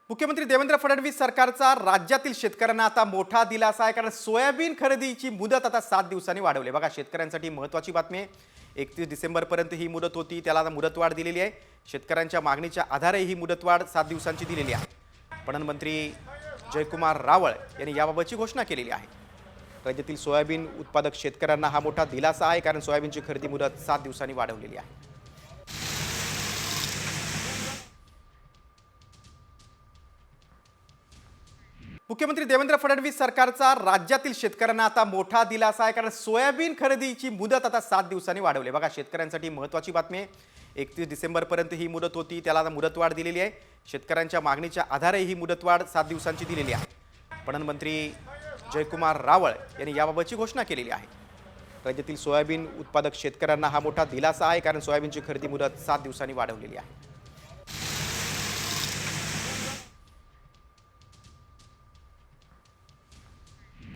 मुख्यमंत्री देवेंद्र फडणवीस सरकारचा राज्यातील शेतकऱ्यांना आता मोठा दिलासा आहे, कारण सोयाबीन खरेदीची मुदत आता 7 दिवसांनी वाढवली। बघा, शेतकऱ्यांसाठी महत्त्वाची बातमी आहे। 31 डिसेंबरपर्यंत ही मुदत होती, त्याला आता मुदतवाढ दिलेली आहे। शेतकऱ्यांच्या मागणीच्या आधारे ही मुदतवाढ 7 दिवसांची दिलेली आहे। पणन मंत्री जयकुमार रावळ यांनी याबाबतची घोषणा केलेली आहे। राज्यातील सोयाबीन उत्पादक शेतकऱ्यांना हा मोठा दिलासा आहे, कारण सोयाबीनची खरेदी मुदत 7 दिवसांनी वाढवलेली आहे। मुख्यमंत्री देवेंद्र फडणवीस सरकारचा राज्यातील शेतकऱ्यांना आता मोठा दिलासा आहे, कारण सोयाबीन खरेदीची मुदत आता 7 दिवसांनी वाढवली। बघा, शेतकऱ्यांसाठी महत्त्वाची बातमी आहे। 31 डिसेंबरपर्यंत ही मुदत होती, त्याला आता मुदतवाढ दिलेली आहे। शेतकऱ्यांच्या मागणीच्या आधारे ही मुदतवाढ 7 दिवसांची दिलेली आहे। पणन मंत्री जयकुमार रावळ यांनी याबाबतची घोषणा केलेली आहे। राज्यातील सोयाबीन उत्पादक शेतकऱ्यांना हा मोठा दिलासा आहे, कारण सोयाबीनची खरेदी मुदत 7 दिवसांनी वाढवलेली आहे।